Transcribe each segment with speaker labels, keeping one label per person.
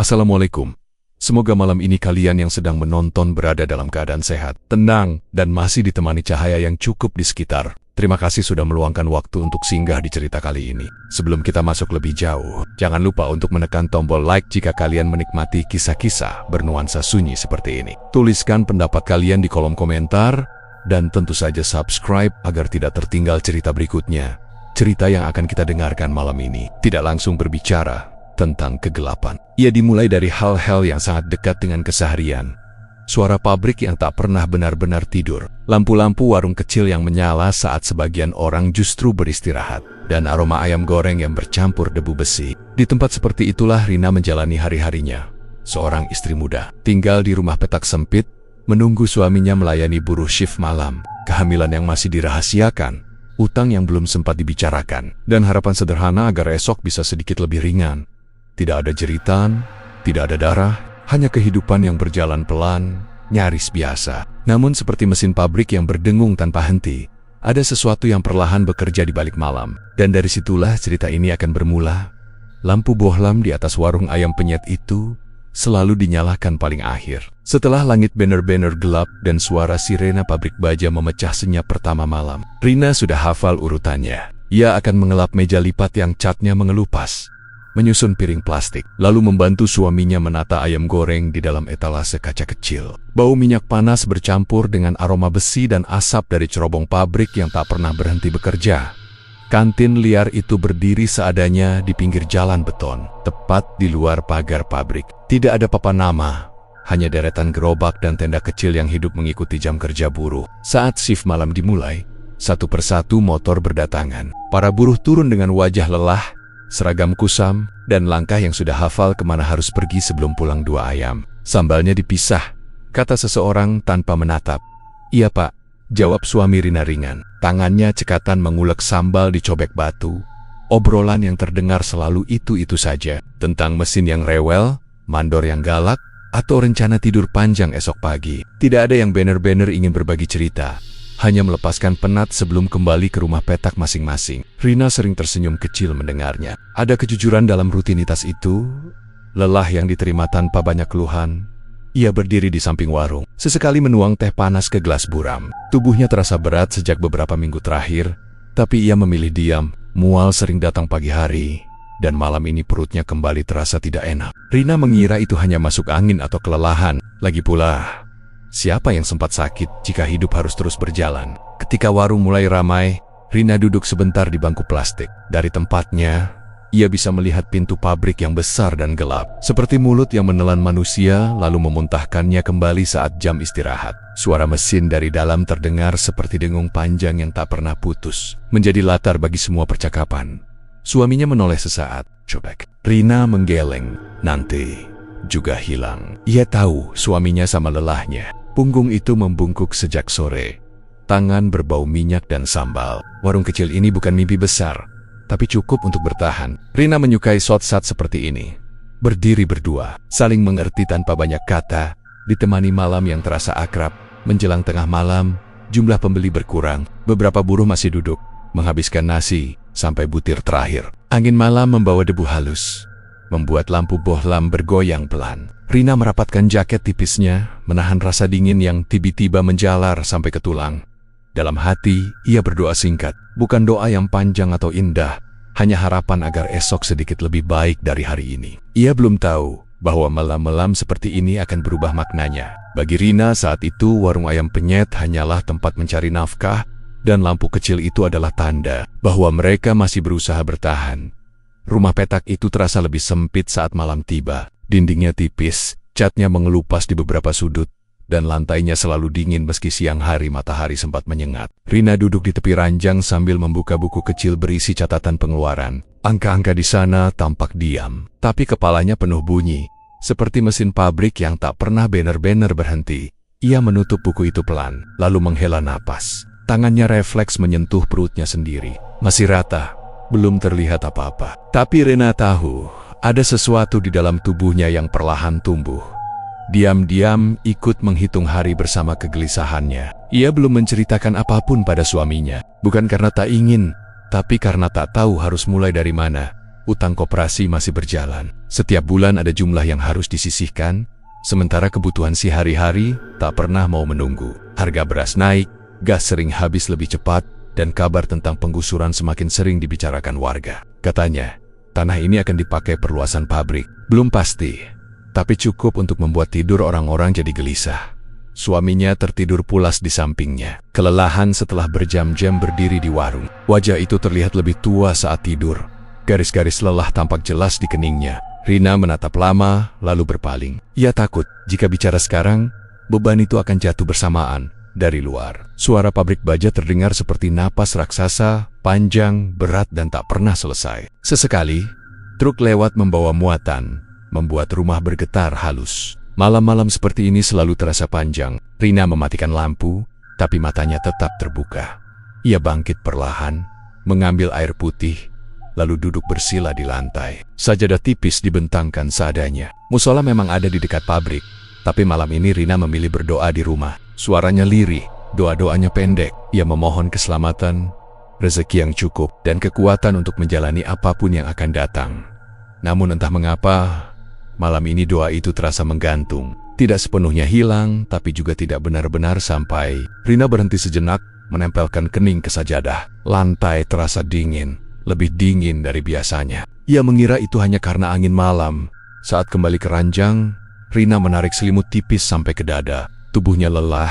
Speaker 1: Assalamualaikum. Semoga malam ini kalian yang sedang menonton berada dalam keadaan sehat, tenang, dan masih ditemani cahaya yang cukup di sekitar. Terima kasih sudah meluangkan waktu untuk singgah di cerita kali ini. Sebelum kita masuk lebih jauh, jangan lupa untuk menekan tombol like jika kalian menikmati kisah-kisah bernuansa sunyi seperti ini. Tuliskan pendapat kalian di kolom komentar, dan tentu saja subscribe agar tidak tertinggal cerita berikutnya. Cerita yang akan kita dengarkan malam ini tidak langsung berbicara tentang kegelapan. Ia dimulai dari hal-hal yang sangat dekat dengan keseharian. Suara pabrik yang tak pernah benar-benar tidur, lampu-lampu warung kecil yang menyala saat sebagian orang justru beristirahat, dan aroma ayam goreng yang bercampur debu besi. Di tempat seperti itulah Rina menjalani hari-harinya. Seorang istri muda, tinggal di rumah petak sempit, menunggu suaminya melayani buruh shift malam, kehamilan yang masih dirahasiakan, utang yang belum sempat dibicarakan, dan harapan sederhana agar esok bisa sedikit lebih ringan. Tidak ada jeritan, tidak ada darah, hanya kehidupan yang berjalan pelan, nyaris biasa. Namun seperti mesin pabrik yang berdengung tanpa henti, ada sesuatu yang perlahan bekerja di balik malam. Dan dari situlah cerita ini akan bermula. Lampu bohlam di atas warung ayam penyet itu selalu dinyalakan paling akhir. Setelah langit benar-benar gelap dan suara sirena pabrik baja memecah senyap pertama malam, Rina sudah hafal urutannya. Ia akan mengelap meja lipat yang catnya mengelupas, menyusun piring plastik, lalu membantu suaminya menata ayam goreng di dalam etalase kaca kecil. Bau minyak panas bercampur dengan aroma besi dan asap dari cerobong pabrik yang tak pernah berhenti bekerja. Kantin liar itu berdiri seadanya di pinggir jalan beton, tepat di luar pagar pabrik. Tidak ada papan nama, hanya deretan gerobak dan tenda kecil yang hidup mengikuti jam kerja buruh. Saat shift malam dimulai, satu persatu motor berdatangan. Para buruh turun dengan wajah lelah, seragam kusam, dan langkah yang sudah hafal kemana harus pergi sebelum pulang dua ayam. Sambalnya dipisah, kata seseorang tanpa menatap. Iya pak, jawab suami Rina ringan. Tangannya cekatan mengulek sambal di cobek batu. Obrolan yang terdengar selalu itu-itu saja. Tentang mesin yang rewel, mandor yang galak, atau rencana tidur panjang esok pagi. Tidak ada yang benar-benar ingin berbagi cerita, hanya melepaskan penat sebelum kembali ke rumah petak masing-masing. Rina sering tersenyum kecil mendengarnya. Ada kejujuran dalam rutinitas itu, lelah yang diterima tanpa banyak keluhan. Ia berdiri di samping warung, sesekali menuang teh panas ke gelas buram. Tubuhnya terasa berat sejak beberapa minggu terakhir, tapi ia memilih diam. Mual sering datang pagi hari, dan malam ini perutnya kembali terasa tidak enak. Rina mengira itu hanya masuk angin atau kelelahan. Lagi pula, siapa yang sempat sakit jika hidup harus terus berjalan? Ketika warung mulai ramai, Rina duduk sebentar di bangku plastik. Dari tempatnya, ia bisa melihat pintu pabrik yang besar dan gelap, seperti mulut yang menelan manusia lalu memuntahkannya kembali saat jam istirahat. Suara mesin dari dalam terdengar seperti dengung panjang yang tak pernah putus, menjadi latar bagi semua percakapan. Suaminya menoleh sesaat. Cobek. Rina menggeleng. Nanti juga hilang. Ia tahu suaminya sama lelahnya. Punggung itu membungkuk sejak sore. Tangan berbau minyak dan sambal. Warung kecil ini bukan mimpi besar, tapi cukup untuk bertahan. Rina menyukai shot-shot seperti ini. Berdiri berdua, saling mengerti tanpa banyak kata, ditemani malam yang terasa akrab. Menjelang tengah malam, jumlah pembeli berkurang. Beberapa buruh masih duduk, menghabiskan nasi sampai butir terakhir. Angin malam membawa debu halus, membuat lampu bohlam bergoyang pelan. Rina merapatkan jaket tipisnya, menahan rasa dingin yang tiba-tiba menjalar sampai ke tulang. Dalam hati, ia berdoa singkat. Bukan doa yang panjang atau indah, hanya harapan agar esok sedikit lebih baik dari hari ini. Ia belum tahu bahwa malam-malam seperti ini akan berubah maknanya. Bagi Rina saat itu, warung ayam penyet hanyalah tempat mencari nafkah, dan lampu kecil itu adalah tanda bahwa mereka masih berusaha bertahan. Rumah petak itu terasa lebih sempit saat malam tiba. Dindingnya tipis, catnya mengelupas di beberapa sudut, dan lantainya selalu dingin meski siang hari matahari sempat menyengat. Rina duduk di tepi ranjang sambil membuka buku kecil berisi catatan pengeluaran. Angka-angka di sana tampak diam, tapi kepalanya penuh bunyi, seperti mesin pabrik yang tak pernah benar-benar berhenti. Ia menutup buku itu pelan, lalu menghela napas. Tangannya refleks menyentuh perutnya sendiri. Masih rata, belum terlihat apa-apa. Tapi Rina tahu, ada sesuatu di dalam tubuhnya yang perlahan tumbuh. Diam-diam ikut menghitung hari bersama kegelisahannya. Ia belum menceritakan apapun pada suaminya. Bukan karena tak ingin, tapi karena tak tahu harus mulai dari mana. Utang koperasi masih berjalan. Setiap bulan ada jumlah yang harus disisihkan, sementara kebutuhan sehari-hari tak pernah mau menunggu. Harga beras naik, gas sering habis lebih cepat, dan kabar tentang penggusuran semakin sering dibicarakan warga. Katanya, tanah ini akan dipakai perluasan pabrik. Belum pasti, tapi cukup untuk membuat tidur orang-orang jadi gelisah. Suaminya tertidur pulas di sampingnya. Kelelahan setelah berjam-jam berdiri di warung. Wajah itu terlihat lebih tua saat tidur. Garis-garis lelah tampak jelas di keningnya. Rina menatap lama, lalu berpaling. Ia takut jika bicara sekarang, beban itu akan jatuh bersamaan. Dari luar, suara pabrik baja terdengar seperti napas raksasa, panjang, berat, dan tak pernah selesai. Sesekali, truk lewat membawa muatan, membuat rumah bergetar halus. Malam-malam seperti ini selalu terasa panjang. Rina mematikan lampu, tapi matanya tetap terbuka. Ia bangkit perlahan, mengambil air putih, lalu duduk bersila di lantai. Sajadah tipis dibentangkan seadanya. Musola memang ada di dekat pabrik, tapi malam ini Rina memilih berdoa di rumah. Suaranya lirih, doa-doanya pendek. Ia memohon keselamatan, rezeki yang cukup, dan kekuatan untuk menjalani apapun yang akan datang. Namun entah mengapa, malam ini doa itu terasa menggantung. Tidak sepenuhnya hilang, tapi juga tidak benar-benar sampai. Rina berhenti sejenak, menempelkan kening ke sajadah. Lantai terasa dingin, lebih dingin dari biasanya. Ia mengira itu hanya karena angin malam. Saat kembali ke ranjang, Rina menarik selimut tipis sampai ke dada. Tubuhnya lelah,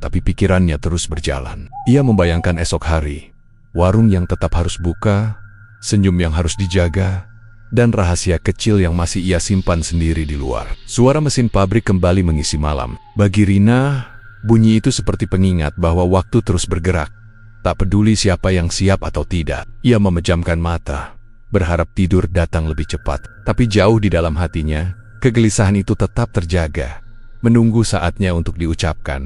Speaker 1: tapi pikirannya terus berjalan. Ia membayangkan esok hari, warung yang tetap harus buka, senyum yang harus dijaga, dan rahasia kecil yang masih ia simpan sendiri di luar. Suara mesin pabrik kembali mengisi malam. Bagi Rina, bunyi itu seperti pengingat bahwa waktu terus bergerak. Tak peduli siapa yang siap atau tidak, ia memejamkan mata, berharap tidur datang lebih cepat. Tapi jauh di dalam hatinya, kegelisahan itu tetap terjaga, menunggu saatnya untuk diucapkan.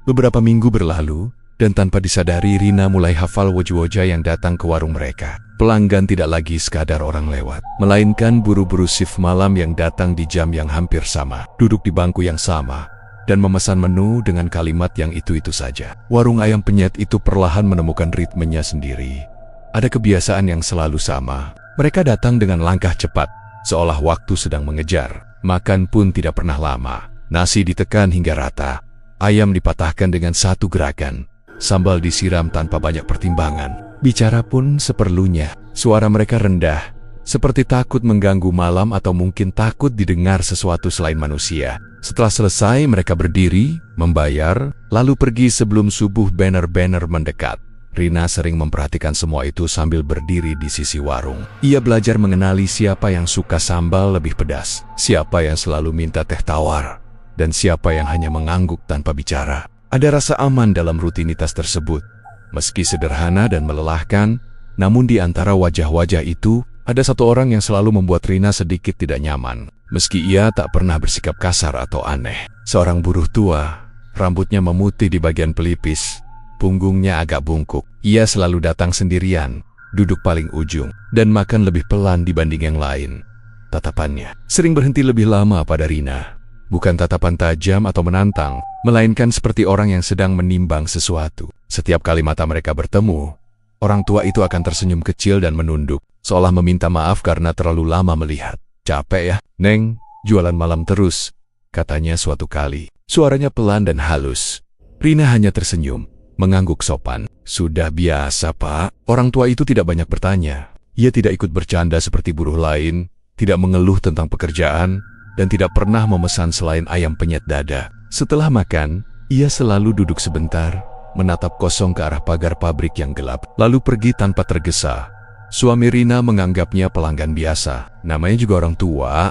Speaker 1: Beberapa minggu berlalu, dan tanpa disadari Rina mulai hafal wajah-wajah yang datang ke warung mereka. Pelanggan tidak lagi sekadar orang lewat, melainkan buru-buru shift malam yang datang di jam yang hampir sama, duduk di bangku yang sama, dan memesan menu dengan kalimat yang itu-itu saja. Warung ayam penyet itu perlahan menemukan ritmenya sendiri. Ada kebiasaan yang selalu sama. Mereka datang dengan langkah cepat, seolah waktu sedang mengejar. Makan pun tidak pernah lama. Nasi ditekan hingga rata, ayam dipatahkan dengan satu gerakan, sambal disiram tanpa banyak pertimbangan. Bicara pun seperlunya. Suara mereka rendah, seperti takut mengganggu malam atau mungkin takut didengar sesuatu selain manusia. Setelah selesai, mereka berdiri, membayar, lalu pergi sebelum subuh banner-banner mendekat. Rina sering memperhatikan semua itu sambil berdiri di sisi warung. Ia belajar mengenali siapa yang suka sambal lebih pedas, siapa yang selalu minta teh tawar, dan siapa yang hanya mengangguk tanpa bicara. Ada rasa aman dalam rutinitas tersebut. Meski sederhana dan melelahkan, namun di antara wajah-wajah itu, ada satu orang yang selalu membuat Rina sedikit tidak nyaman. Meski ia tak pernah bersikap kasar atau aneh. Seorang buruh tua, rambutnya memutih di bagian pelipis, punggungnya agak bungkuk. Ia selalu datang sendirian, duduk paling ujung, dan makan lebih pelan dibanding yang lain. Tatapannya sering berhenti lebih lama pada Rina. Bukan tatapan tajam atau menantang, melainkan seperti orang yang sedang menimbang sesuatu. Setiap kali mata mereka bertemu, orang tua itu akan tersenyum kecil dan menunduk, seolah meminta maaf karena terlalu lama melihat. "Capek ya, Neng, jualan malam terus," katanya suatu kali. Suaranya pelan dan halus. Rina hanya tersenyum, mengangguk sopan. "Sudah biasa, Pak." Orang tua itu tidak banyak bertanya. Ia tidak ikut bercanda seperti buruh lain, tidak mengeluh tentang pekerjaan, dan tidak pernah memesan selain ayam penyet dada. Setelah makan, ia selalu duduk sebentar, menatap kosong ke arah pagar pabrik yang gelap, lalu pergi tanpa tergesa. Suami Rina menganggapnya pelanggan biasa. Namanya juga orang tua,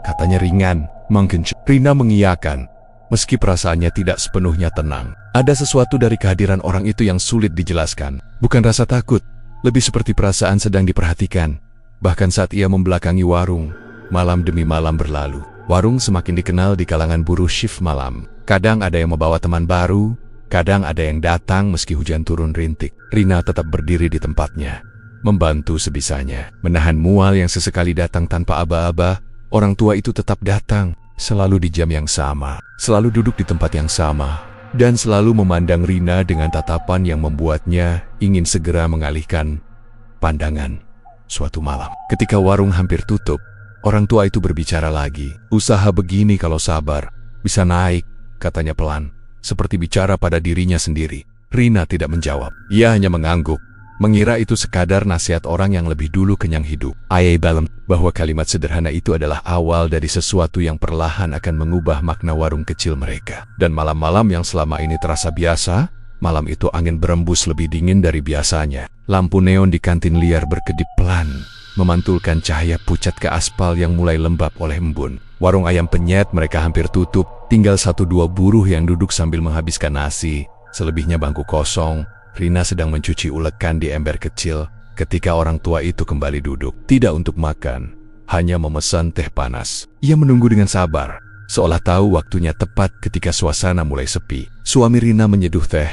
Speaker 1: katanya ringan. Mungkin Rina mengiyakan, meski perasaannya tidak sepenuhnya tenang. Ada sesuatu dari kehadiran orang itu yang sulit dijelaskan. Bukan rasa takut, lebih seperti perasaan sedang diperhatikan. Bahkan saat ia membelakangi warung, malam demi malam berlalu. Warung semakin dikenal di kalangan buruh shift malam. Kadang ada yang membawa teman baru, kadang ada yang datang meski hujan turun rintik. Rina tetap berdiri di tempatnya, membantu sebisanya, menahan mual yang sesekali datang tanpa aba-aba. Orang tua itu tetap datang, selalu di jam yang sama, selalu duduk di tempat yang sama, dan selalu memandang Rina dengan tatapan yang membuatnya ingin segera mengalihkan pandangan. Suatu malam, ketika warung hampir tutup, Orang tua itu berbicara lagi. Usaha begini kalau sabar, bisa naik, katanya pelan, seperti bicara pada dirinya sendiri. Rina tidak menjawab. Ia hanya mengangguk, mengira itu sekadar nasihat orang yang lebih dulu kenyang hidup. Ia balem bahwa kalimat sederhana itu adalah awal dari sesuatu yang perlahan akan mengubah makna warung kecil mereka. Dan malam-malam yang selama ini terasa biasa, malam itu angin berembus lebih dingin dari biasanya. Lampu neon di kantin liar berkedip pelan, memantulkan cahaya pucat ke aspal yang mulai lembab oleh embun. Warung ayam penyet mereka hampir tutup, tinggal 1-2 buruh yang duduk sambil menghabiskan nasi. Selebihnya bangku kosong. Rina sedang mencuci ulekan di ember kecil ketika orang tua itu kembali duduk. Tidak untuk makan, hanya memesan teh panas. Ia menunggu dengan sabar, seolah tahu waktunya tepat ketika suasana mulai sepi. Suami Rina menyeduh teh,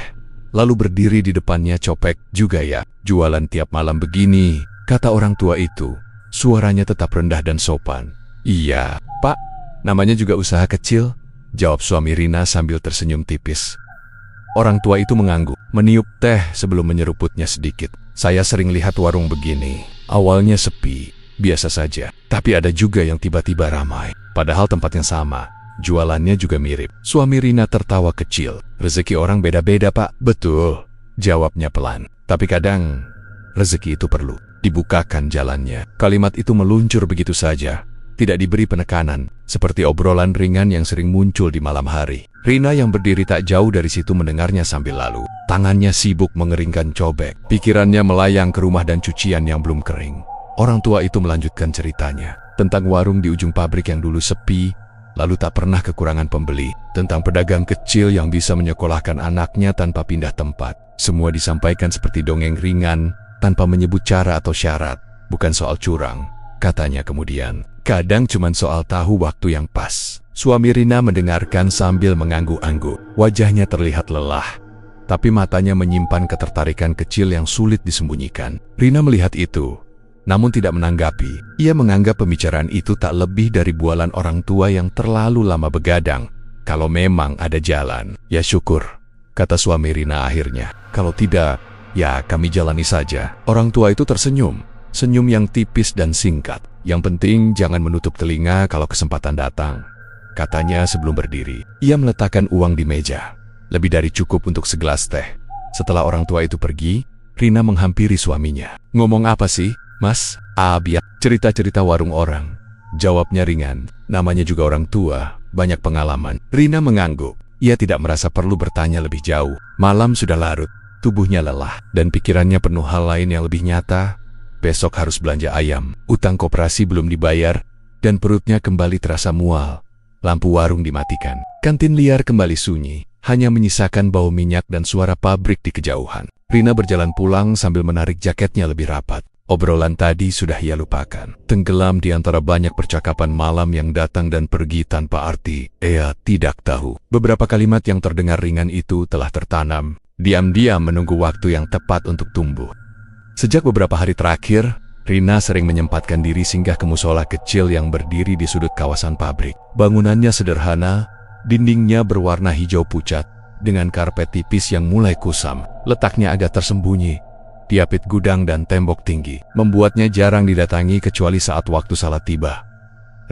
Speaker 1: lalu berdiri di depannya. Copek juga ya, jualan tiap malam begini, kata orang tua itu. Suaranya tetap rendah dan sopan. Iya, Pak, namanya juga usaha kecil, jawab suami Rina sambil tersenyum tipis. Orang tua itu mengangguk, meniup teh sebelum menyeruputnya sedikit. Saya sering lihat warung begini. Awalnya sepi, biasa saja. Tapi ada juga yang tiba-tiba ramai. Padahal tempatnya sama, jualannya juga mirip. Suami Rina tertawa kecil. Rezeki orang beda-beda, Pak. Betul, jawabnya pelan. Tapi kadang, rezeki itu perlu dibukakan jalannya. Kalimat itu meluncur begitu saja, tidak diberi penekanan, seperti obrolan ringan yang sering muncul di malam hari. Rina yang berdiri tak jauh dari situ mendengarnya sambil lalu. Tangannya sibuk mengeringkan cobek. Pikirannya melayang ke rumah dan cucian yang belum kering. Orang tua itu melanjutkan ceritanya tentang warung di ujung pabrik yang dulu sepi, lalu tak pernah kekurangan pembeli. Tentang pedagang kecil yang bisa menyekolahkan anaknya tanpa pindah tempat. Semua disampaikan seperti dongeng ringan, tanpa menyebut cara atau syarat. Bukan soal curang, katanya kemudian. Kadang cuma soal tahu waktu yang pas. Suami Rina mendengarkan sambil mengangguk-angguk. Wajahnya terlihat lelah, tapi matanya menyimpan ketertarikan kecil yang sulit disembunyikan. Rina melihat itu, namun tidak menanggapi. Ia menganggap pembicaraan itu tak lebih dari bualan orang tua yang terlalu lama begadang. Kalau memang ada jalan, ya syukur, kata suami Rina akhirnya. Kalau tidak, ya kami jalani saja. Orang tua itu tersenyum, senyum yang tipis dan singkat. Yang penting jangan menutup telinga kalau kesempatan datang, katanya sebelum berdiri. Ia meletakkan uang di meja, lebih dari cukup untuk segelas teh. Setelah orang tua itu pergi, Rina menghampiri suaminya. Ngomong apa sih, Mas? Biar cerita-cerita warung orang, jawabnya ringan. Namanya juga orang tua, banyak pengalaman. Rina mengangguk. Ia tidak merasa perlu bertanya lebih jauh. Malam sudah larut, tubuhnya lelah, dan pikirannya penuh hal lain yang lebih nyata. Besok harus belanja ayam, utang koperasi belum dibayar, dan perutnya kembali terasa mual. Lampu warung dimatikan. Kantin liar kembali sunyi, hanya menyisakan bau minyak dan suara pabrik di kejauhan. Rina berjalan pulang sambil menarik jaketnya lebih rapat. Obrolan tadi sudah ia lupakan. Tenggelam di antara banyak percakapan malam yang datang dan pergi tanpa arti. Ia tidak tahu. Beberapa kalimat yang terdengar ringan itu telah tertanam, diam-diam menunggu waktu yang tepat untuk tumbuh. Sejak beberapa hari terakhir, Rina sering menyempatkan diri singgah ke musola kecil yang berdiri di sudut kawasan pabrik. Bangunannya sederhana, dindingnya berwarna hijau pucat, dengan karpet tipis yang mulai kusam. Letaknya agak tersembunyi, diapit gudang dan tembok tinggi, membuatnya jarang didatangi kecuali saat waktu salat tiba.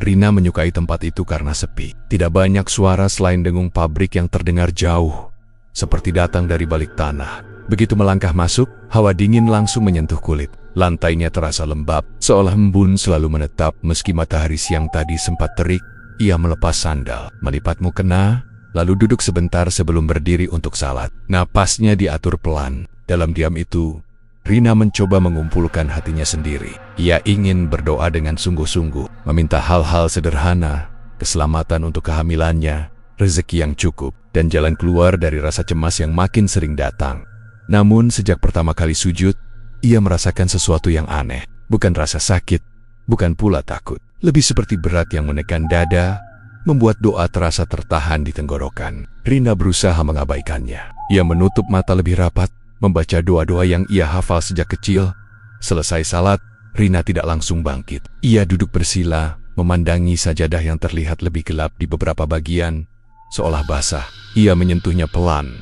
Speaker 1: Rina menyukai tempat itu karena sepi. Tidak banyak suara selain dengung pabrik yang terdengar jauh, seperti datang dari balik tanah. Begitu melangkah masuk, hawa dingin langsung menyentuh kulit. Lantainya terasa lembab, seolah embun selalu menetap meski matahari siang tadi sempat terik. Ia melepas sandal, melipat mukena, lalu duduk sebentar sebelum berdiri untuk salat. Napasnya diatur pelan. Dalam diam itu, Rina mencoba mengumpulkan hatinya sendiri. Ia ingin berdoa dengan sungguh-sungguh, meminta hal-hal sederhana, keselamatan untuk kehamilannya, rezeki yang cukup, dan jalan keluar dari rasa cemas yang makin sering datang. Namun sejak pertama kali sujud, ia merasakan sesuatu yang aneh. Bukan rasa sakit, bukan pula takut. Lebih seperti berat yang menekan dada, membuat doa terasa tertahan di tenggorokan. Rina berusaha mengabaikannya. Ia menutup mata lebih rapat, membaca doa-doa yang ia hafal sejak kecil. Selesai salat, Rina tidak langsung bangkit. Ia duduk bersila, memandangi sajadah yang terlihat lebih gelap di beberapa bagian, seolah basah. Ia menyentuhnya pelan,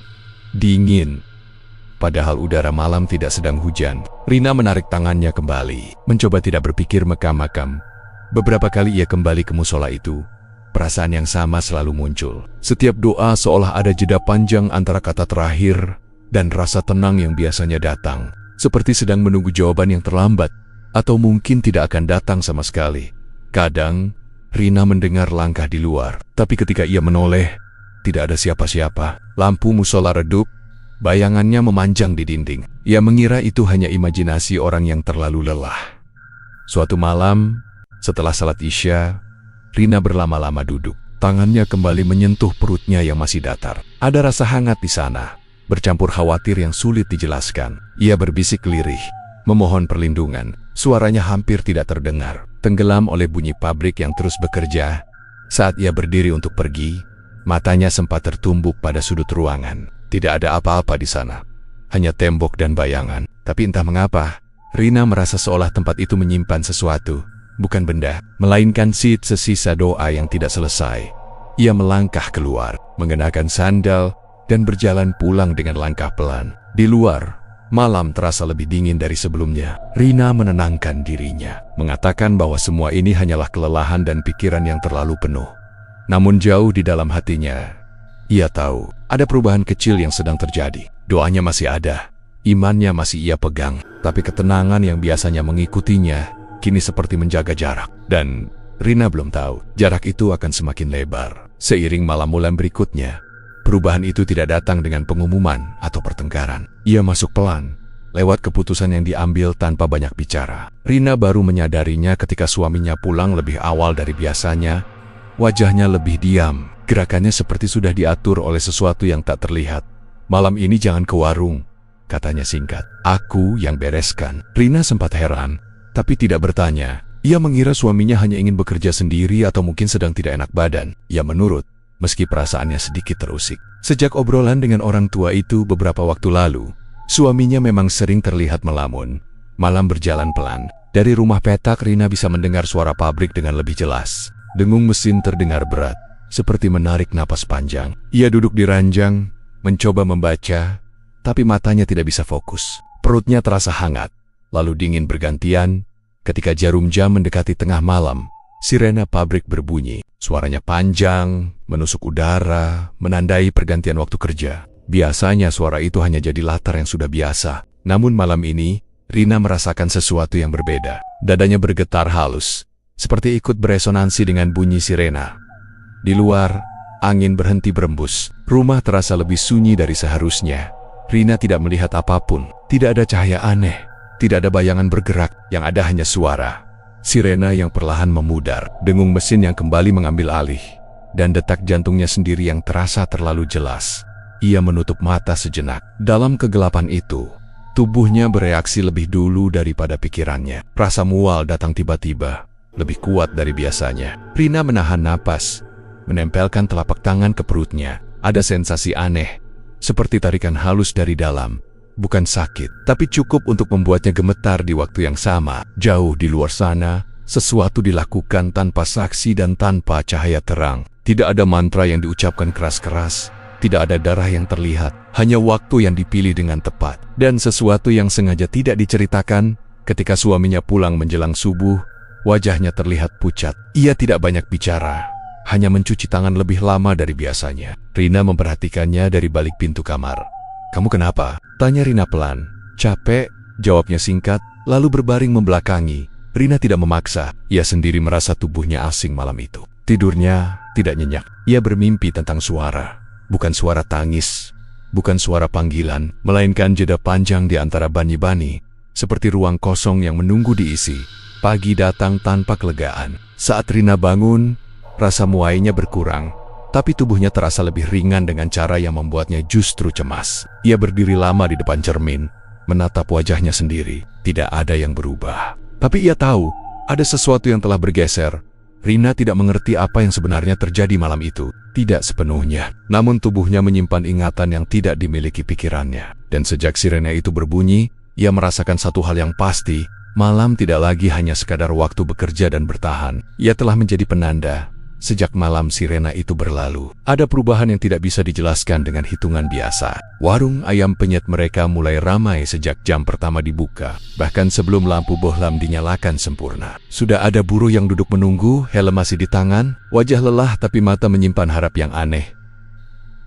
Speaker 1: dingin. Padahal udara malam tidak sedang hujan. Rina menarik tangannya kembali, mencoba tidak berpikir makam-makam. Beberapa kali ia kembali ke musola itu, perasaan yang sama selalu muncul. Setiap doa seolah ada jeda panjang antara kata terakhir dan rasa tenang yang biasanya datang, seperti sedang menunggu jawaban yang terlambat, atau mungkin tidak akan datang sama sekali. Kadang, Rina mendengar langkah di luar, tapi ketika ia menoleh, tidak ada siapa-siapa. Lampu musola redup, bayangannya memanjang di dinding. Ia mengira itu hanya imajinasi orang yang terlalu lelah. Suatu malam, setelah salat Isya, Rina berlama-lama duduk. Tangannya kembali menyentuh perutnya yang masih datar. Ada rasa hangat di sana, bercampur khawatir yang sulit dijelaskan. Ia berbisik lirih, memohon perlindungan. Suaranya hampir tidak terdengar, tenggelam oleh bunyi pabrik yang terus bekerja. Saat ia berdiri untuk pergi, matanya sempat tertumbuk pada sudut ruangan. Tidak ada apa-apa di sana, hanya tembok dan bayangan. Tapi entah mengapa, Rina merasa seolah tempat itu menyimpan sesuatu. Bukan benda, melainkan sisa doa yang tidak selesai. Ia melangkah keluar, mengenakan sandal, dan berjalan pulang dengan langkah pelan. Di luar, malam terasa lebih dingin dari sebelumnya. Rina menenangkan dirinya, mengatakan bahwa semua ini hanyalah kelelahan dan pikiran yang terlalu penuh. Namun jauh di dalam hatinya, ia tahu ada perubahan kecil yang sedang terjadi. Doanya masih ada, imannya masih ia pegang, tapi ketenangan yang biasanya mengikutinya kini seperti menjaga jarak. Dan Rina belum tahu jarak itu akan semakin lebar. Seiring malam-malam berikutnya, perubahan itu tidak datang dengan pengumuman atau pertengkaran. Ia masuk pelan, lewat keputusan yang diambil tanpa banyak bicara. Rina baru menyadarinya ketika suaminya pulang lebih awal dari biasanya. Wajahnya lebih diam, gerakannya seperti sudah diatur oleh sesuatu yang tak terlihat. "Malam ini jangan ke warung," katanya singkat. "Aku yang bereskan." Rina sempat heran, tapi tidak bertanya. Ia mengira suaminya hanya ingin bekerja sendiri atau mungkin sedang tidak enak badan. Ia menurut, meski perasaannya sedikit terusik. Sejak obrolan dengan orang tua itu beberapa waktu lalu, suaminya memang sering terlihat melamun. Malam berjalan pelan. Dari rumah petak, Rina bisa mendengar suara pabrik dengan lebih jelas. Dengung mesin terdengar berat, seperti menarik napas panjang. Ia duduk di ranjang, mencoba membaca, tapi matanya tidak bisa fokus. Perutnya terasa hangat, lalu dingin bergantian. Ketika jarum jam mendekati tengah malam, sirena pabrik berbunyi. Suaranya panjang, menusuk udara, menandai pergantian waktu kerja. Biasanya suara itu hanya jadi latar yang sudah biasa. Namun malam ini, Rina merasakan sesuatu yang berbeda. Dadanya bergetar halus, seperti ikut beresonansi dengan bunyi sirena. Di luar, angin berhenti berembus. Rumah terasa lebih sunyi dari seharusnya. Rina tidak melihat apapun. Tidak ada cahaya aneh. Tidak ada bayangan bergerak, yang ada hanya suara. Sirena yang perlahan memudar, dengung mesin yang kembali mengambil alih, dan detak jantungnya sendiri yang terasa terlalu jelas. Ia menutup mata sejenak. Dalam kegelapan itu, tubuhnya bereaksi lebih dulu daripada pikirannya. Rasa mual datang tiba-tiba, lebih kuat dari biasanya. Rina menahan napas, menempelkan telapak tangan ke perutnya. Ada sensasi aneh, seperti tarikan halus dari dalam. Bukan sakit, tapi cukup untuk membuatnya gemetar di waktu yang sama. Jauh di luar sana, sesuatu dilakukan tanpa saksi dan tanpa cahaya terang. Tidak ada mantra yang diucapkan keras-keras, tidak ada darah yang terlihat, hanya waktu yang dipilih dengan tepat. Dan sesuatu yang sengaja tidak diceritakan. Ketika suaminya pulang menjelang subuh, wajahnya terlihat pucat. Ia tidak banyak bicara, hanya mencuci tangan lebih lama dari biasanya. Rina memperhatikannya dari balik pintu kamar. "Kamu kenapa?" tanya Rina pelan. "Capek," jawabnya singkat, lalu berbaring membelakangi. Rina tidak memaksa, ia sendiri merasa tubuhnya asing malam itu. Tidurnya tidak nyenyak. Ia bermimpi tentang suara. Bukan suara tangis, bukan suara panggilan, melainkan jeda panjang di antara bani-bani, seperti ruang kosong yang menunggu diisi. Pagi datang tanpa kelegaan. Saat Rina bangun, rasa muainya berkurang. Tapi tubuhnya terasa lebih ringan dengan cara yang membuatnya justru cemas. Ia berdiri lama di depan cermin, menatap wajahnya sendiri. Tidak ada yang berubah. Tapi ia tahu, ada sesuatu yang telah bergeser. Rina tidak mengerti apa yang sebenarnya terjadi malam itu. Tidak sepenuhnya. Namun tubuhnya menyimpan ingatan yang tidak dimiliki pikirannya. Dan sejak sirena itu berbunyi, ia merasakan satu hal yang pasti. Malam tidak lagi hanya sekadar waktu bekerja dan bertahan. Ia telah menjadi penanda Sejak malam sirena itu berlalu, ada perubahan yang tidak bisa dijelaskan dengan hitungan biasa. Warung ayam penyet mereka mulai ramai sejak jam pertama dibuka, bahkan sebelum lampu bohlam dinyalakan sempurna. Sudah ada buruh yang duduk menunggu, helm masih di tangan, wajah lelah tapi mata menyimpan harap yang aneh.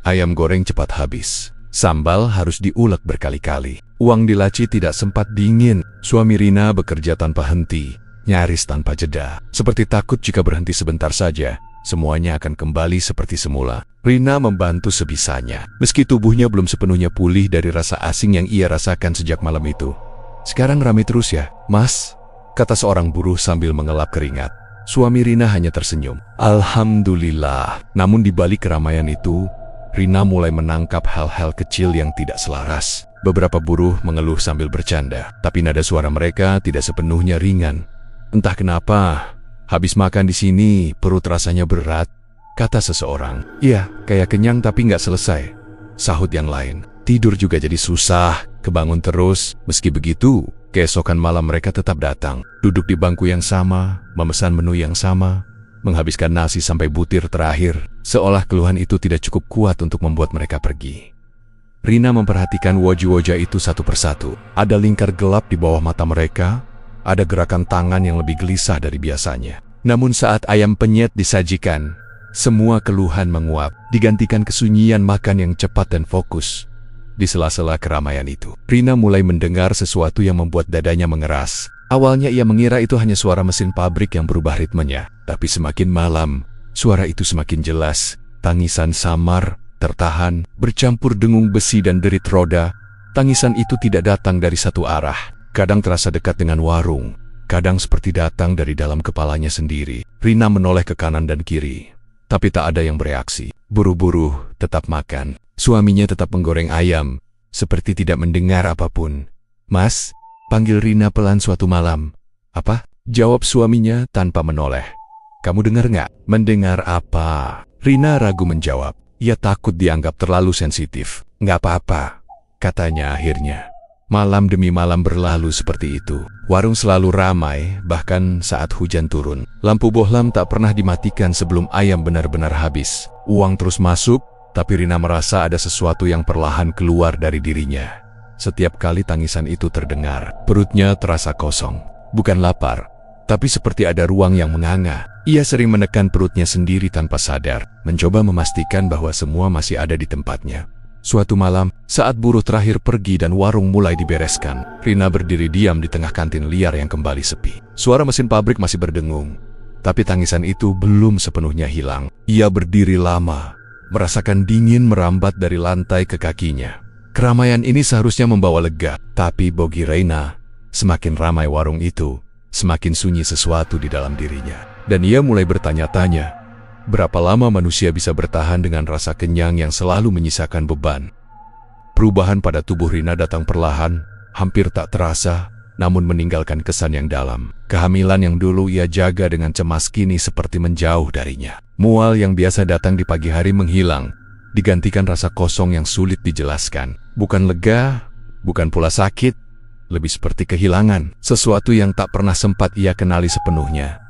Speaker 1: Ayam goreng cepat habis. Sambal harus diulek berkali-kali. Uang di laci tidak sempat dingin. Suami Rina bekerja tanpa henti, nyaris tanpa jeda. Seperti takut jika berhenti sebentar saja, semuanya akan kembali seperti semula. Rina membantu sebisanya, meski tubuhnya belum sepenuhnya pulih dari rasa asing yang ia rasakan sejak malam itu. "Sekarang ramai terus ya, Mas?" kata seorang buruh sambil mengelap keringat. Suami Rina hanya tersenyum. Alhamdulillah. Namun di balik keramaian itu, Rina mulai menangkap hal-hal kecil yang tidak selaras. Beberapa buruh mengeluh sambil bercanda, tapi nada suara mereka tidak sepenuhnya ringan. "Entah kenapa, habis makan di sini, perut rasanya berat," kata seseorang. "Iya, kayak kenyang tapi nggak selesai," sahut yang lain. "Tidur juga jadi susah, kebangun terus." Meski begitu, keesokan malam mereka tetap datang, duduk di bangku yang sama, memesan menu yang sama, menghabiskan nasi sampai butir terakhir, seolah keluhan itu tidak cukup kuat untuk membuat mereka pergi. Rina memperhatikan wajah-wajah itu satu persatu. Ada lingkar gelap di bawah mata mereka, ada gerakan tangan yang lebih gelisah dari biasanya. Namun saat ayam penyet disajikan, semua keluhan menguap, digantikan kesunyian makan yang cepat dan fokus. Di sela-sela keramaian itu, Rina mulai mendengar sesuatu yang membuat dadanya mengeras. Awalnya ia mengira itu hanya suara mesin pabrik yang berubah ritmenya, tapi semakin malam, suara itu semakin jelas. Tangisan samar, tertahan, bercampur dengung besi dan derit roda. Tangisan itu tidak datang dari satu arah. Kadang terasa dekat dengan warung, kadang seperti datang dari dalam kepalanya sendiri. Rina menoleh ke kanan dan kiri, tapi tak ada yang bereaksi. Buru-buru tetap makan. Suaminya tetap menggoreng ayam, seperti tidak mendengar apapun. "Mas?" panggil Rina pelan suatu malam. "Apa?" jawab suaminya tanpa menoleh. "Kamu dengar nggak?" "Mendengar apa?" Rina ragu menjawab. Ia takut dianggap terlalu sensitif. "Nggak apa-apa," katanya akhirnya. Malam demi malam berlalu seperti itu. Warung selalu ramai, bahkan saat hujan turun. Lampu bohlam tak pernah dimatikan sebelum ayam benar-benar habis. Uang terus masuk, tapi Rina merasa ada sesuatu yang perlahan keluar dari dirinya. Setiap kali tangisan itu terdengar, perutnya terasa kosong. Bukan lapar, tapi seperti ada ruang yang menganga. Ia sering menekan perutnya sendiri tanpa sadar, mencoba memastikan bahwa semua masih ada di tempatnya. Suatu malam, saat buruh terakhir pergi dan warung mulai dibereskan, Rina berdiri diam di tengah kantin liar yang kembali sepi. Suara mesin pabrik masih berdengung, tapi tangisan itu belum sepenuhnya hilang. Ia berdiri lama, merasakan dingin merambat dari lantai ke kakinya. Keramaian ini seharusnya membawa lega, tapi bagi Rina, semakin ramai warung itu, semakin sunyi sesuatu di dalam dirinya. Dan ia mulai bertanya-tanya, berapa lama manusia bisa bertahan dengan rasa kenyang yang selalu menyisakan beban? Perubahan pada tubuh Rina datang perlahan, hampir tak terasa, namun meninggalkan kesan yang dalam. Kehamilan yang dulu ia jaga dengan cemas kini seperti menjauh darinya. Mual yang biasa datang di pagi hari menghilang, digantikan rasa kosong yang sulit dijelaskan. Bukan lega, bukan pula sakit, lebih seperti kehilangan, sesuatu yang tak pernah sempat ia kenali sepenuhnya.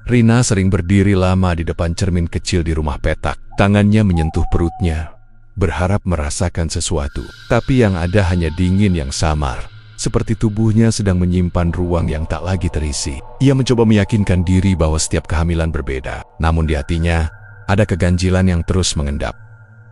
Speaker 1: Rina sering berdiri lama di depan cermin kecil di rumah petak. Tangannya menyentuh perutnya, berharap merasakan sesuatu. Tapi yang ada hanya dingin yang samar, seperti tubuhnya sedang menyimpan ruang yang tak lagi terisi. Ia mencoba meyakinkan diri bahwa setiap kehamilan berbeda, namun di hatinya ada keganjilan yang terus mengendap.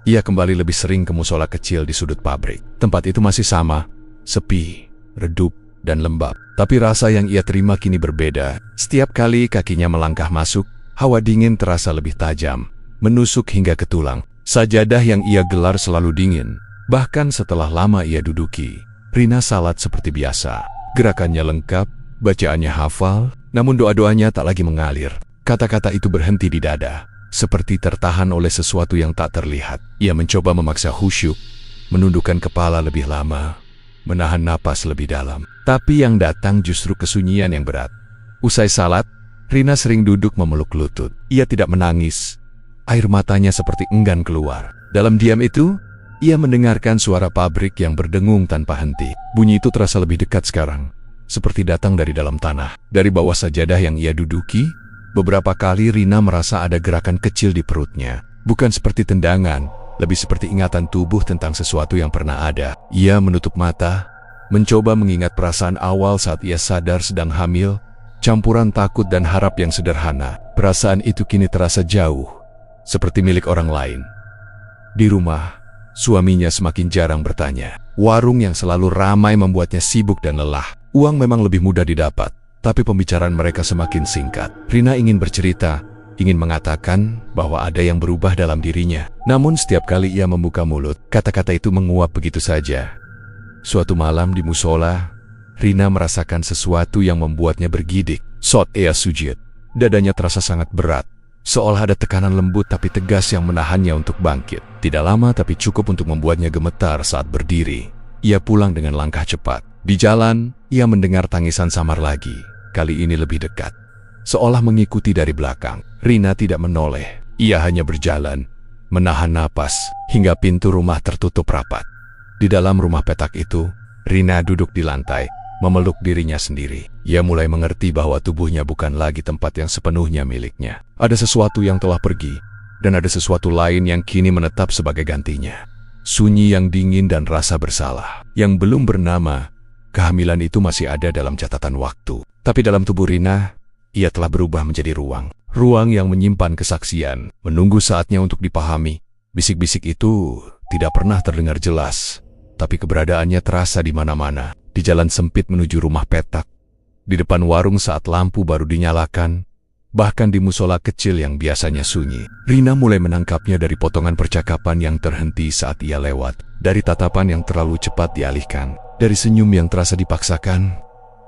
Speaker 1: Ia kembali lebih sering ke musola kecil di sudut pabrik. Tempat itu masih sama, sepi, redup, dan lembab. Tapi rasa yang ia terima kini berbeda. Setiap kali kakinya melangkah masuk, hawa dingin terasa lebih tajam, menusuk hingga ke tulang. Sajadah yang ia gelar selalu dingin. Bahkan setelah lama ia duduki, Rina salat seperti biasa. Gerakannya lengkap, bacaannya hafal, namun doa-doanya tak lagi mengalir. Kata-kata itu berhenti di dada, seperti tertahan oleh sesuatu yang tak terlihat. Ia mencoba memaksa khusyuk, menundukkan kepala lebih lama, menahan napas lebih dalam. Tapi yang datang justru kesunyian yang berat. Usai salat, Rina sering duduk memeluk lutut. Ia tidak menangis. Air matanya seperti enggan keluar. Dalam diam itu, ia mendengarkan suara pabrik yang berdengung tanpa henti. Bunyi itu terasa lebih dekat sekarang, seperti datang dari dalam tanah. Dari bawah sajadah yang ia duduki, Beberapa kali Rina merasa ada gerakan kecil di perutnya. Bukan seperti tendangan, lebih seperti ingatan tubuh tentang sesuatu yang pernah ada. Ia menutup mata, mencoba mengingat perasaan awal saat ia sadar sedang hamil, campuran takut dan harap yang sederhana. Perasaan itu kini terasa jauh, seperti milik orang lain. Di rumah, suaminya semakin jarang bertanya. Warung yang selalu ramai membuatnya sibuk dan lelah. Uang memang lebih mudah didapat, tapi pembicaraan mereka semakin singkat. Rina ingin bercerita, ingin mengatakan bahwa ada yang berubah dalam dirinya. Namun setiap kali ia membuka mulut, kata-kata itu menguap begitu saja. Suatu malam di musola, Rina merasakan sesuatu yang membuatnya bergidik. Sot Ea Sujud. Dadanya terasa sangat berat, seolah ada tekanan lembut tapi tegas yang menahannya untuk bangkit. Tidak lama tapi cukup untuk membuatnya gemetar saat berdiri. Ia pulang dengan langkah cepat. Di jalan, ia mendengar tangisan samar lagi. Kali ini lebih dekat, seolah mengikuti dari belakang. Rina tidak menoleh. Ia hanya berjalan, menahan napas, hingga pintu rumah tertutup rapat. Di dalam rumah petak itu, Rina duduk di lantai, memeluk dirinya sendiri. Ia mulai mengerti bahwa tubuhnya bukan lagi tempat yang sepenuhnya miliknya. Ada sesuatu yang telah pergi, dan ada sesuatu lain yang kini menetap sebagai gantinya. Sunyi yang dingin dan rasa bersalah. Yang belum bernama, kehamilan itu masih ada dalam catatan waktu. Tapi dalam tubuh Rina, ia telah berubah menjadi ruang. Ruang yang menyimpan kesaksian, menunggu saatnya untuk dipahami. Bisik-bisik itu tidak pernah terdengar jelas, tapi keberadaannya terasa di mana-mana. Di jalan sempit menuju rumah petak, di depan warung saat lampu baru dinyalakan, bahkan di musola kecil yang biasanya sunyi. Rina mulai menangkapnya dari potongan percakapan yang terhenti saat ia lewat, dari tatapan yang terlalu cepat dialihkan, dari senyum yang terasa dipaksakan.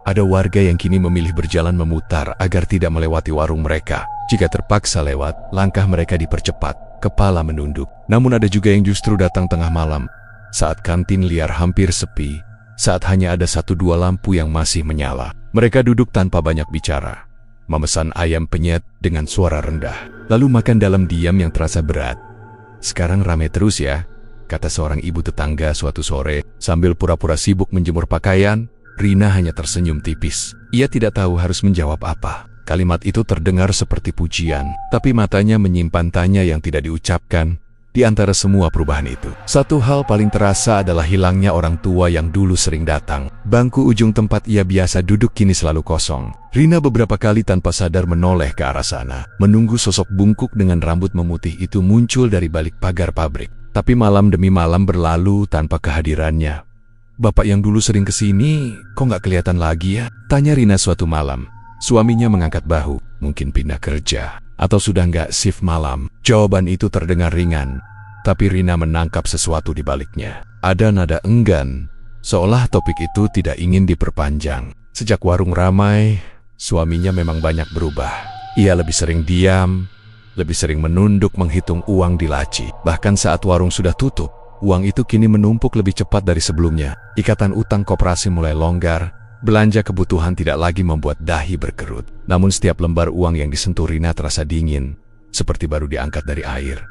Speaker 1: Ada warga yang kini memilih berjalan memutar agar tidak melewati warung mereka. Jika terpaksa lewat, langkah mereka dipercepat, kepala menunduk. Namun ada juga yang justru datang tengah malam, saat kantin liar hampir sepi, saat hanya ada 1-2 lampu yang masih menyala. Mereka duduk tanpa banyak bicara, memesan ayam penyet dengan suara rendah, lalu makan dalam diam yang terasa berat. "Sekarang rame terus ya," kata seorang ibu tetangga suatu sore, sambil pura-pura sibuk menjemur pakaian. Rina hanya tersenyum tipis. Ia tidak tahu harus menjawab apa. Kalimat itu terdengar seperti pujian, tapi matanya menyimpan tanya yang tidak diucapkan. Di antara semua perubahan itu, satu hal paling terasa adalah hilangnya orang tua yang dulu sering datang. Bangku ujung tempat ia biasa duduk kini selalu kosong. Rina beberapa kali tanpa sadar menoleh ke arah sana, menunggu sosok bungkuk dengan rambut memutih itu muncul dari balik pagar pabrik. Tapi malam demi malam berlalu tanpa kehadirannya. "Bapak yang dulu sering kesini, kok nggak kelihatan lagi ya?" tanya Rina suatu malam. Suaminya mengangkat bahu, mungkin pindah kerja, atau sudah nggak shift malam. Jawaban itu terdengar ringan, tapi Rina menangkap sesuatu di baliknya. Ada nada enggan, seolah topik itu tidak ingin diperpanjang. Sejak warung ramai, suaminya memang banyak berubah. Ia lebih sering diam, lebih sering menunduk menghitung uang di laci. Bahkan saat warung sudah tutup, uang itu kini menumpuk lebih cepat dari sebelumnya. Ikatan utang koperasi mulai longgar. Belanja kebutuhan tidak lagi membuat dahi berkerut. Namun setiap lembar uang yang disentuh Rina terasa dingin, seperti baru diangkat dari air.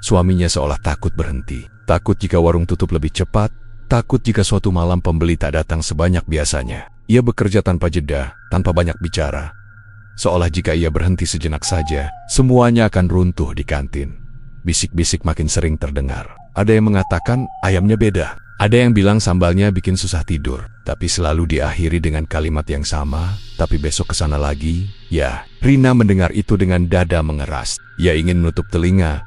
Speaker 1: Suaminya seolah takut berhenti. Takut jika warung tutup lebih cepat, takut jika suatu malam pembeli tak datang sebanyak biasanya. Ia bekerja tanpa jeda, tanpa banyak bicara. Seolah jika ia berhenti sejenak saja, semuanya akan runtuh di kantin. Bisik-bisik makin sering terdengar. Ada yang mengatakan ayamnya beda. Ada yang bilang sambalnya bikin susah tidur, tapi selalu diakhiri dengan kalimat yang sama, "Tapi besok kesana lagi." Ya, Rina mendengar itu dengan dada mengeras. Ia ingin menutup telinga,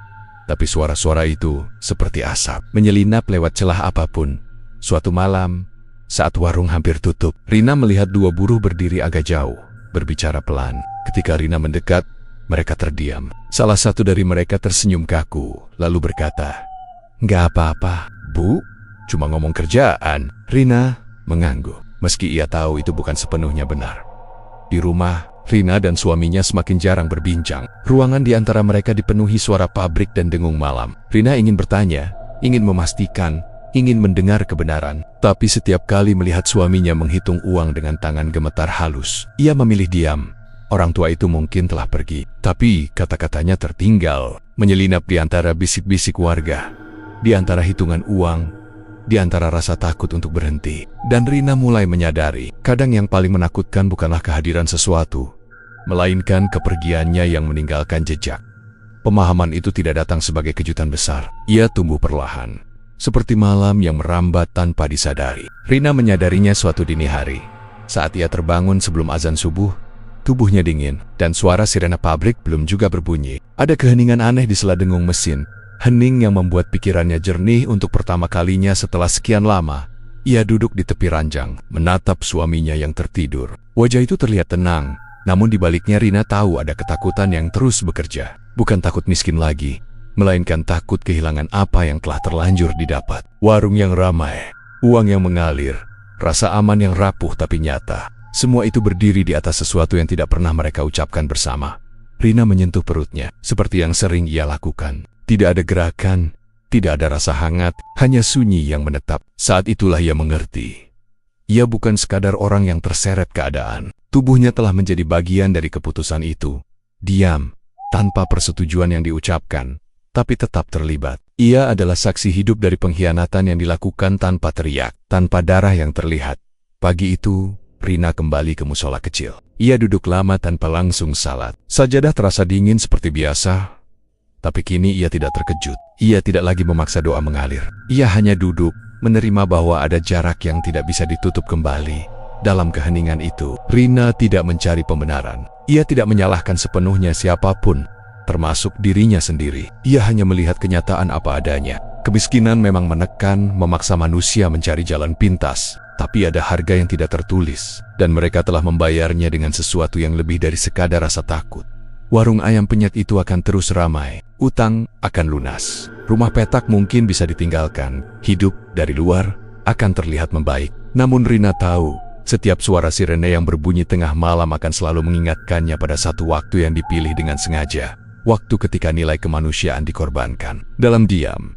Speaker 1: tapi suara-suara itu seperti asap, menyelinap lewat celah apapun. Suatu malam, saat warung hampir tutup, Rina melihat 2 buruh berdiri agak jauh, berbicara pelan. Ketika Rina mendekat, mereka terdiam. Salah satu dari mereka tersenyum kaku, lalu berkata, "Nggak apa-apa, Bu. Cuma ngomong kerjaan." Rina mengangguk, meski ia tahu itu bukan sepenuhnya benar. Di rumah, Rina dan suaminya semakin jarang berbincang. Ruangan di antara mereka dipenuhi suara pabrik dan dengung malam. Rina ingin bertanya, ingin memastikan, ingin mendengar kebenaran. Tapi setiap kali melihat suaminya menghitung uang dengan tangan gemetar halus, ia memilih diam. Orang tua itu mungkin telah pergi, tapi kata-katanya tertinggal, menyelinap di antara bisik-bisik warga, di antara hitungan uang, di antara rasa takut untuk berhenti. Dan Rina mulai menyadari, kadang yang paling menakutkan bukanlah kehadiran sesuatu, melainkan kepergiannya yang meninggalkan jejak. Pemahaman itu tidak datang sebagai kejutan besar. Ia tumbuh perlahan, seperti malam yang merambat tanpa disadari. Rina menyadarinya suatu dini hari. Saat ia terbangun sebelum azan subuh, tubuhnya dingin, dan suara sirena pabrik belum juga berbunyi. Ada keheningan aneh di sela dengung mesin, hening yang membuat pikirannya jernih untuk pertama kalinya setelah sekian lama. Ia duduk di tepi ranjang, menatap suaminya yang tertidur. Wajah itu terlihat tenang, namun di baliknya Rina tahu ada ketakutan yang terus bekerja. Bukan takut miskin lagi, melainkan takut kehilangan apa yang telah terlanjur didapat. Warung yang ramai, uang yang mengalir, rasa aman yang rapuh tapi nyata. Semua itu berdiri di atas sesuatu yang tidak pernah mereka ucapkan bersama. Rina menyentuh perutnya, seperti yang sering ia lakukan. Tidak ada gerakan, tidak ada rasa hangat, hanya sunyi yang menetap. Saat itulah ia mengerti. Ia bukan sekadar orang yang terseret keadaan. Tubuhnya telah menjadi bagian dari keputusan itu. Diam, tanpa persetujuan yang diucapkan, tapi tetap terlibat. Ia adalah saksi hidup dari pengkhianatan yang dilakukan tanpa teriak, tanpa darah yang terlihat. Pagi itu, Rina kembali ke musola kecil. Ia duduk lama tanpa langsung salat. Sajadah terasa dingin seperti biasa, tapi kini ia tidak terkejut. Ia tidak lagi memaksa doa mengalir. Ia hanya duduk, menerima bahwa ada jarak yang tidak bisa ditutup kembali. Dalam keheningan itu, Rina tidak mencari pembenaran. Ia tidak menyalahkan sepenuhnya siapapun, termasuk dirinya sendiri. Ia hanya melihat kenyataan apa adanya. Kemiskinan memang menekan, memaksa manusia mencari jalan pintas. Tapi ada harga yang tidak tertulis, dan mereka telah membayarnya dengan sesuatu yang lebih dari sekadar rasa takut. Warung ayam penyet itu akan terus ramai, utang akan lunas, rumah petak mungkin bisa ditinggalkan, hidup dari luar akan terlihat membaik. Namun Rina tahu, setiap suara sirene yang berbunyi tengah malam akan selalu mengingatkannya pada satu waktu yang dipilih dengan sengaja. Waktu ketika nilai kemanusiaan dikorbankan. Dalam diam,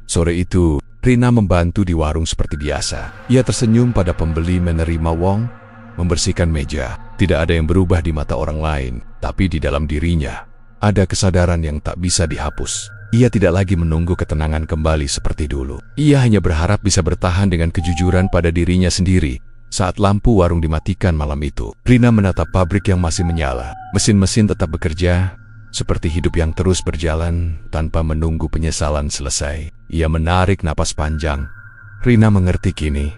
Speaker 1: sore itu, Rina membantu di warung seperti biasa. Ia tersenyum pada pembeli menerima wong, membersihkan meja. Tidak ada yang berubah di mata orang lain, tapi di dalam dirinya ada kesadaran yang tak bisa dihapus. Ia tidak lagi menunggu ketenangan kembali seperti dulu. Ia hanya berharap bisa bertahan dengan kejujuran pada dirinya sendiri. Saat lampu warung dimatikan malam itu, Rina menatap pabrik yang masih menyala. Mesin-mesin tetap bekerja, seperti hidup yang terus berjalan tanpa menunggu penyesalan selesai. Ia menarik napas panjang. Rina mengerti kini.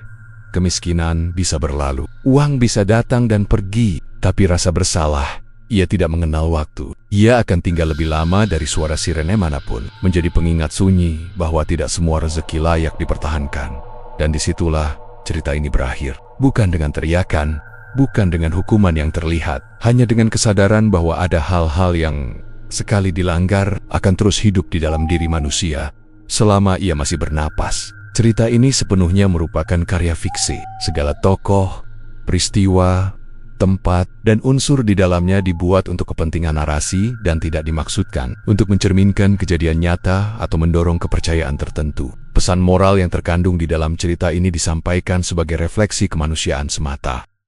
Speaker 1: Kemiskinan bisa berlalu, uang bisa datang dan pergi, tapi rasa bersalah, ia tidak mengenal waktu. Ia akan tinggal lebih lama dari suara sirene manapun, menjadi pengingat sunyi bahwa tidak semua rezeki layak dipertahankan. Dan disitulah cerita ini berakhir. Bukan dengan teriakan, bukan dengan hukuman yang terlihat, hanya dengan kesadaran bahwa ada hal-hal yang sekali dilanggar akan terus hidup di dalam diri manusia selama ia masih bernapas. Cerita ini sepenuhnya merupakan karya fiksi. Segala tokoh, peristiwa, tempat, dan unsur di dalamnya dibuat untuk kepentingan narasi dan tidak dimaksudkan untuk mencerminkan kejadian nyata atau mendorong kepercayaan tertentu. Pesan moral yang terkandung di dalam cerita ini disampaikan sebagai refleksi kemanusiaan semata.